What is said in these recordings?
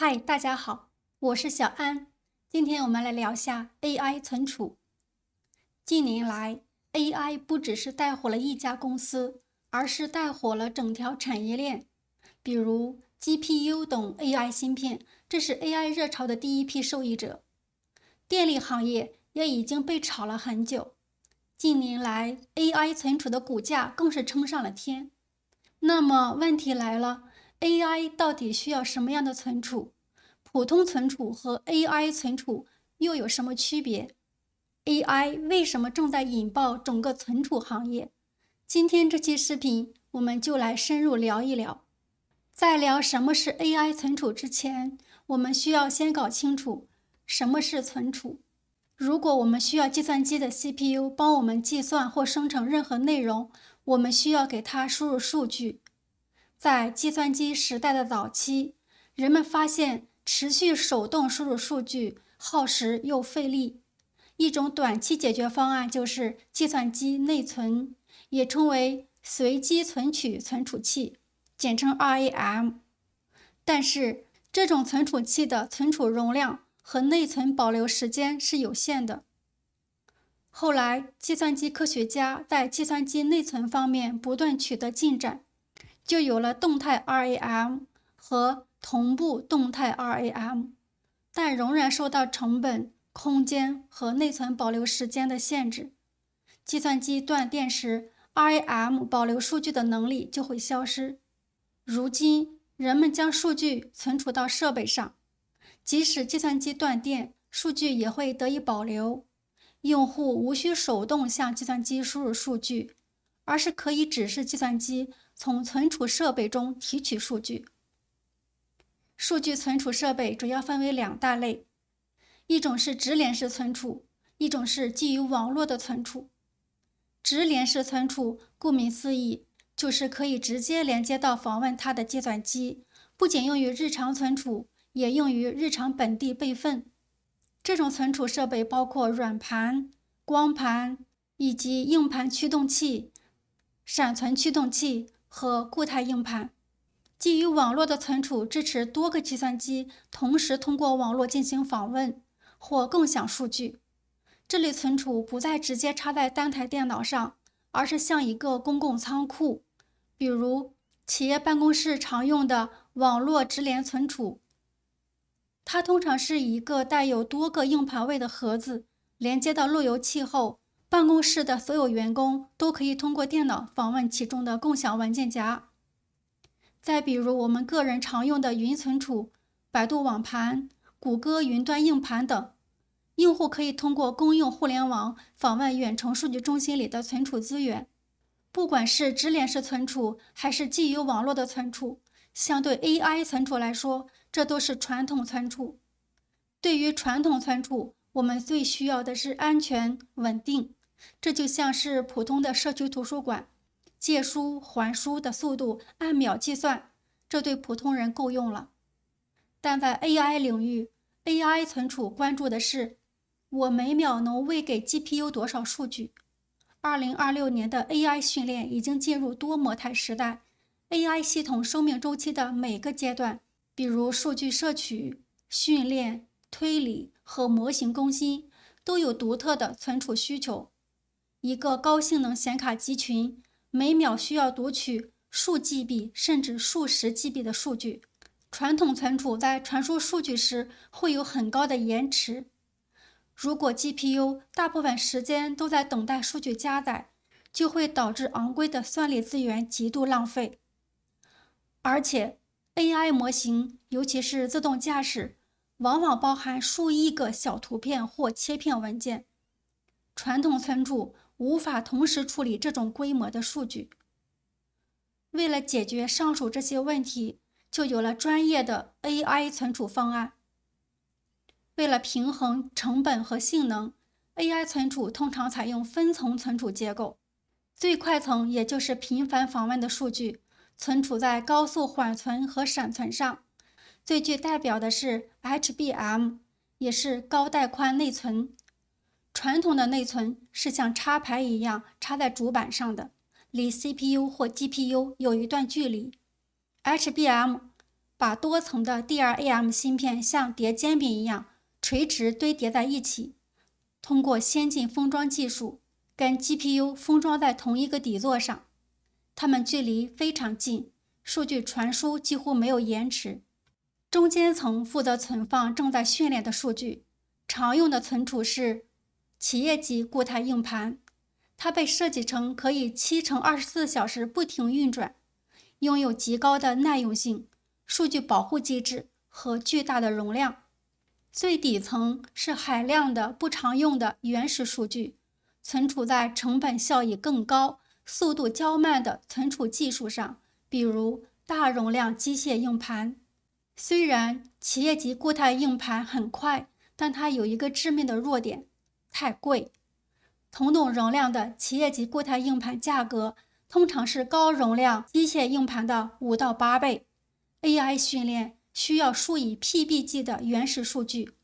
嗨，大家好，我是小安。今天我们来聊下 AI 存储。近年来，AI 不只是带火了一家公司，而是带火了整条产业链。比如 GPU 等 AI 芯片，这是 AI 热潮的第一批受益者。电力行业也已经被炒了很久。近年来，AI 存储的股价更是冲上了天。那么问题来了，AI 到底需要什么样的存储？普通存储和 AI 存储又有什么区别？AI 为什么正在引爆整个存储行业？今天这期视频我们就来深入聊一聊。在聊什么是 AI 存储之前，我们需要先搞清楚什么是存储。如果我们需要计算机的 CPU 帮我们计算或生成任何内容，我们需要给它输入数据。在计算机时代的早期，人们发现持续手动输入数据耗时又费力。一种短期解决方案就是计算机内存，也称为随机存取存储器，简称 RAM。但是，这种存储器的存储容量和内存保留时间是有限的。后来，计算机科学家在计算机内存方面不断取得进展，就有了动态 RAM 和同步动态 RAM， 但仍然受到成本、空间和内存保留时间的限制。计算机断电时，RAM 保留数据的能力就会消失。如今，人们将数据存储到设备上，即使计算机断电，数据也会得以保留。用户无需手动向计算机输入数据，而是可以指示计算机从存储设备中提取数据。数据存储设备主要分为两大类，一种是直连式存储，一种是基于网络的存储。直连式存储顾名思义，就是可以直接连接到访问它的计算机，不仅用于日常存储，也用于日常本地备份。这种存储设备包括软盘、光盘以及硬盘驱动器、闪存驱动器和固态硬盘。基于网络的存储支持多个计算机同时通过网络进行访问或共享数据。这类存储不再直接插在单台电脑上，而是像一个公共仓库，比如企业办公室常用的网络直连存储。它通常是一个带有多个硬盘位的盒子，连接到路由器后，办公室的所有员工都可以通过电脑访问其中的共享文件夹。再比如我们个人常用的云存储、百度网盘、谷歌云端硬盘等，用户可以通过公用互联网访问远程数据中心里的存储资源。不管是直连式存储还是基于网络的存储，相对 AI 存储来说，这都是传统存储。对于传统存储，我们最需要的是安全、稳定。这就像是普通的社区图书馆，借书还书的速度按秒计算，这对普通人够用了。但在 AI 领域， AI 存储关注的是我每秒能喂给 GPU 多少数据。2026年的 AI 训练已经进入多模态时代， AI 系统生命周期的每个阶段，比如数据摄取、训练、推理和模型更新，都有独特的存储需求。一个高性能显卡集群每秒需要读取数 GB 甚至数十 GB 的数据。传统存储在传输数据时会有很高的延迟。如果 GPU 大部分时间都在等待数据加载，就会导致昂贵的算力资源极度浪费。而且 AI 模型，尤其是自动驾驶，往往包含数亿个小图片或切片文件。传统存储无法同时处理这种规模的数据。为了解决上述这些问题，就有了专业的 AI 存储方案。为了平衡成本和性能， AI 存储通常采用分层存储结构。最快层，也就是频繁访问的数据，存储在高速缓存和闪存上。最具代表的是 HBM， 也是高带宽内存。传统的内存是像插排一样插在主板上的，离 CPU 或 GPU 有一段距离。HBM 把多层的 DRAM 芯片像叠煎饼一样垂直堆叠在一起，通过先进封装技术跟 GPU 封装在同一个底座上，它们距离非常近，数据传输几乎没有延迟。中间层负责存放正在训练的数据，常用的存储是企业级固态硬盘，它被设计成可以7×24小时不停运转，拥有极高的耐用性、数据保护机制和巨大的容量。最底层是海量的不常用的原始数据，存储在成本效益更高、速度较慢的存储技术上，比如大容量机械硬盘。虽然企业级固态硬盘很快，但它有一个致命的弱点：太贵。同等容量的企业级固态硬盘价格通常是高容量机械硬盘的5到8倍。AI 训练需要数以 PB 计的原始数据，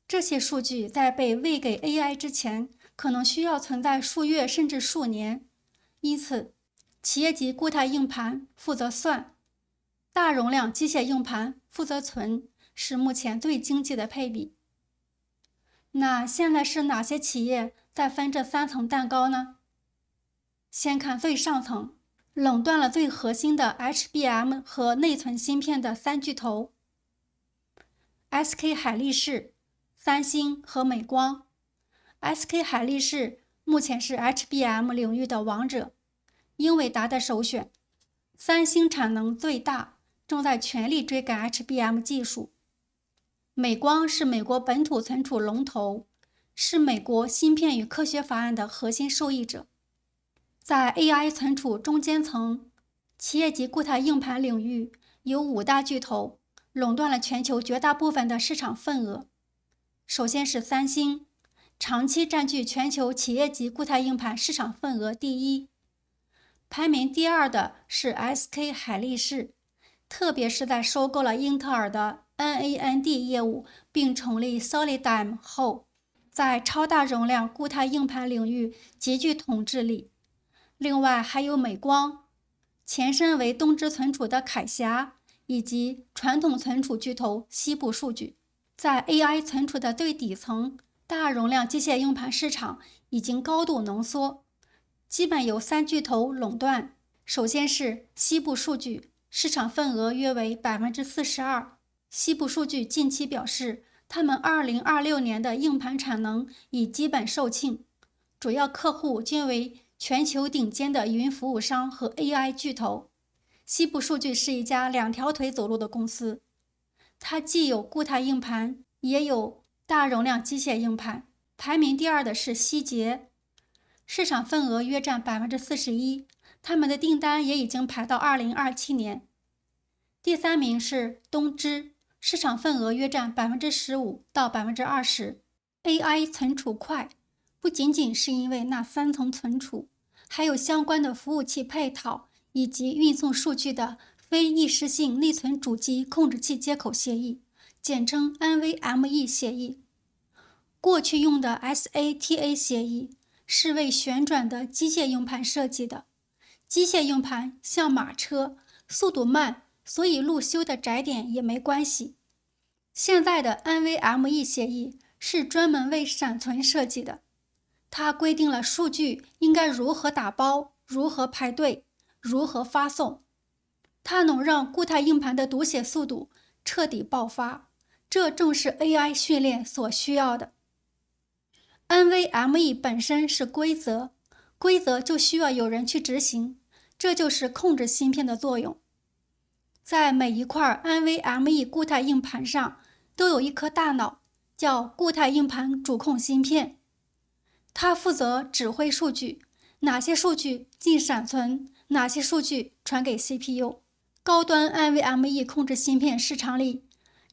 这些数据在被喂给 AI 之前，可能需要存在数月甚至数年。因此，企业级固态硬盘负责算，大容量机械硬盘负责存，是目前最经济的配比。那现在是哪些企业在分这3层蛋糕呢？先看最上层，垄断了最核心的 HBM 和内存芯片的3巨头 ：SK 海力士、三星和美光。SK 海力士目前是 HBM 领域的王者，英伟达的首选。三星产能最大，正在全力追赶 HBM 技术。美光是美国本土存储龙头，是美国芯片与科学法案的核心受益者。在 AI 存储中间层，企业级固态硬盘领域有5大巨头，垄断了全球绝大部分的市场份额。首先是三星，长期占据全球企业级固态硬盘市场份额第1。排名第2的是 SK 海力士，特别是在收购了英特尔的 NAND 业务并成立 Solidigm 后，在超大容量固态硬盘领域极具统治力。另外还有美光，前身为东芝存储的凯霞，以及传统存储巨头西部数据。在 AI 存储的最底层，大容量机械硬盘市场已经高度浓缩，基本由3巨头垄断。首先是西部数据，市场份额约为 42%。西部数据近期表示，他们2026年的硬盘产能已基本售罄，主要客户均为全球顶尖的云服务商和 AI 巨头。西部数据是一家2条腿走路的公司，它既有固态硬盘，也有大容量机械硬盘。排名第2的是希捷，市场份额约占 41%， 他们的订单也已经排到2027年。第3名是东芝，市场份额约占 15%到 20%。AI 存储快，不仅仅是因为那3层存储，还有相关的服务器配套以及运送数据的非易失性内存主机控制器接口协议，简称 NVMe 协议。过去用的 SATA 协议是为旋转的机械硬盘设计的，机械硬盘像马车，速度慢，所以路修的窄点也没关系。现在的 NVMe 协议是专门为闪存设计的，它规定了数据应该如何打包、如何排队、如何发送。它能让固态硬盘的读写速度彻底爆发，这正是 AI 训练所需要的。NVMe 本身是规则，规则就需要有人去执行，这就是控制芯片的作用。在每一块 NVMe 固态硬盘上都有一颗大脑，叫固态硬盘主控芯片，它负责指挥数据，哪些数据进闪存，哪些数据传给 CPU。高端 NVMe 控制芯片市场里，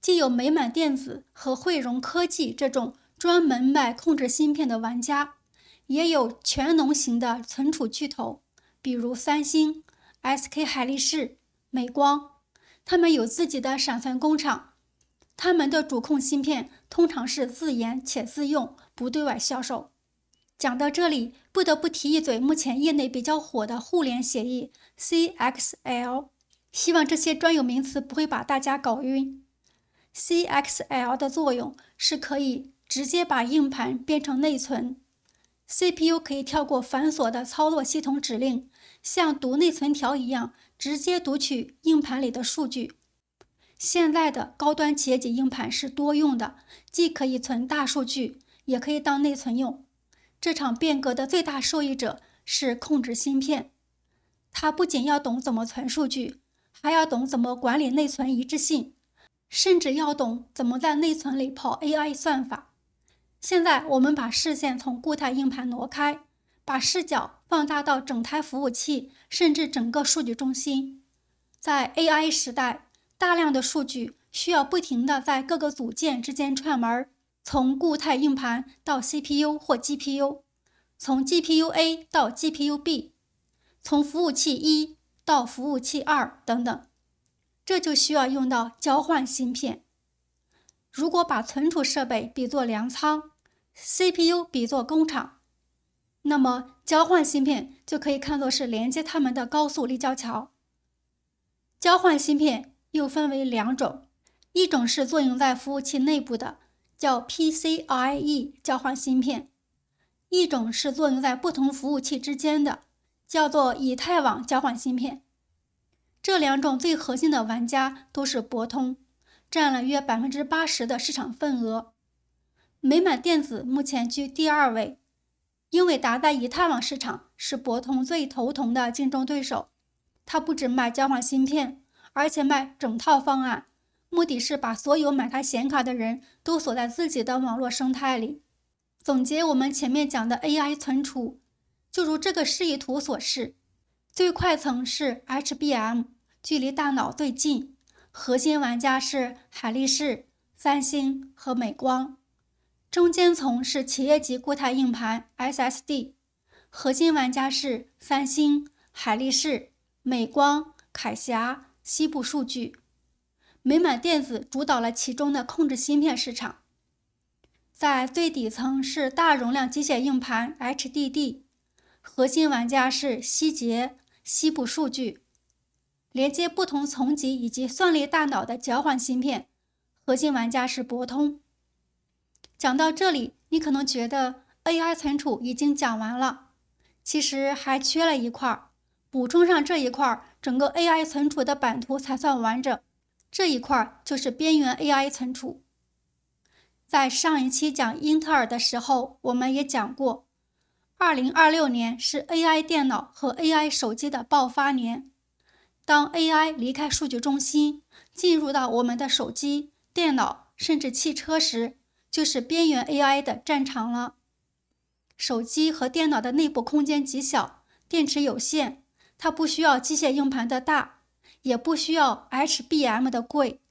既有美满电子和汇荣科技这种专门卖控制芯片的玩家，也有全能型的存储巨头，比如三星、SK 海力士、美光，他们有自己的闪存工厂。他们的主控芯片通常是自研且自用，不对外销售。讲到这里，不得不提一嘴目前业内比较火的互联协议 CXL。希望这些专有名词不会把大家搞晕。CXL 的作用是可以直接把硬盘变成内存。CPU 可以跳过繁琐的操作系统指令，像读内存条一样，直接读取硬盘里的数据。现在的高端企业级硬盘是多用的，既可以存大数据，也可以当内存用。这场变革的最大受益者是控制芯片，它不仅要懂怎么存数据，还要懂怎么管理内存一致性，甚至要懂怎么在内存里跑 AI 算法。现在我们把视线从固态硬盘挪开，把视角放大到整台服务器，甚至整个数据中心。在 AI 时代，大量的数据需要不停地在各个组件之间串门，从固态硬盘到 CPU 或 GPU， 从 GPU A 到 GPU B， 从服务器1到服务器2等等。这就需要用到交换芯片。如果把存储设备比作粮仓， CPU 比作工厂，那么交换芯片就可以看作是连接它们的高速立交桥。交换芯片又分为两种，一种是作用在服务器内部的，叫 PCIe 交换芯片；一种是作用在不同服务器之间的，叫做以太网交换芯片。这两种最核心的玩家都是博通，占了约 80% 的市场份额。美满电子目前居第2位，英伟达在以太网市场是博通最头疼的竞争对手。它不只卖交换芯片，而且卖整套方案，目的是把所有买它显卡的人都锁在自己的网络生态里。总结我们前面讲的 AI 存储，就如这个示意图所示，最快层是 HBM， 距离大脑最近，核心玩家是海力士、三星和美光。中间层是企业级固态硬盘 SSD， 核心玩家是三星、海力士、美光、凯霞、西部数据。美满电子主导了其中的控制芯片市场。在最底层是大容量机械硬盘 HDD， 核心玩家是希捷、西部数据。连接不同层级以及算力大脑的交换芯片，核心玩家是博通。讲到这里，你可能觉得 AI 存储已经讲完了，其实还缺了一块，补充上这一块，整个 AI 存储的版图才算完整。这一块就是边缘 AI 存储。在上一期讲英特尔的时候，我们也讲过，2026年是 AI 电脑和 AI 手机的爆发年。当 AI 离开数据中心，进入到我们的手机、电脑甚至汽车时，就是边缘 AI 的战场了。手机和电脑的内部空间极小，电池有限，它不需要机械硬盘的大，也不需要 HBM 的贵，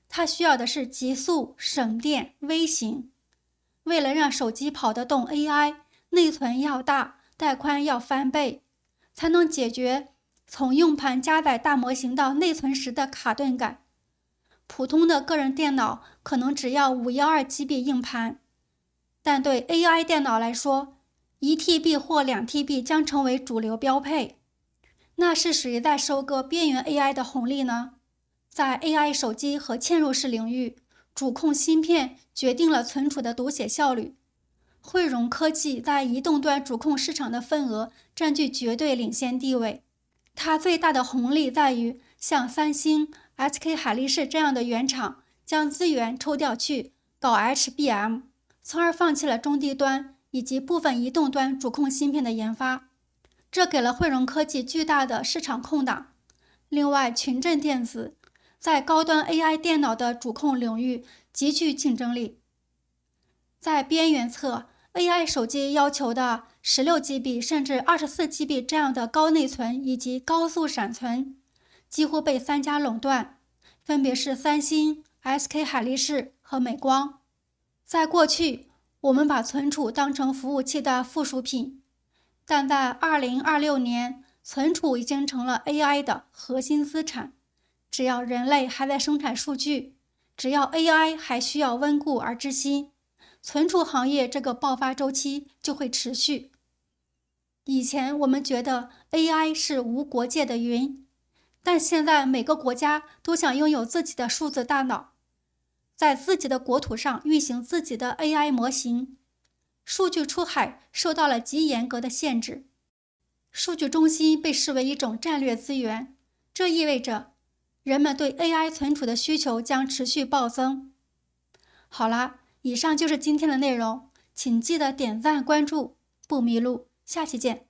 它需要的是极速、省电、微型。为了让手机跑得动 AI， 内存要大，带宽要翻倍，才能解决从硬盘加载大模型到内存时的卡顿感。普通的个人电脑可能只要 512GB 硬盘，但对 AI 电脑来说， 1TB 或 2TB 将成为主流标配。那是谁在收割边缘 AI 的红利呢？在 AI 手机和嵌入式领域，主控芯片决定了存储的读写效率。汇荣科技在移动端主控市场的份额占据绝对领先地位。它最大的红利在于像三星、SK 海力士这样的原厂将资源抽调去搞 HBM， 从而放弃了中低端以及部分移动端主控芯片的研发，这给了汇荣科技巨大的市场空档。另外，群振电子在高端 AI 电脑的主控领域极具竞争力。在边缘侧， AI 手机要求的 16GB 甚至 24GB 这样的高内存以及高速闪存几乎被3家垄断，分别是三星、SK 海力士和美光。在过去，我们把存储当成服务器的附属品，但在2026年，存储已经成了 AI 的核心资产。只要人类还在生产数据，只要 AI 还需要温故而知新，存储行业这个爆发周期就会持续。以前我们觉得 AI 是无国界的云，但现在每个国家都想拥有自己的数字大脑，在自己的国土上运行自己的 AI 模型。数据出海受到了极严格的限制。数据中心被视为一种战略资源，这意味着人们对 AI 存储的需求将持续暴增。好啦，以上就是今天的内容，请记得点赞关注，不迷路，下期见。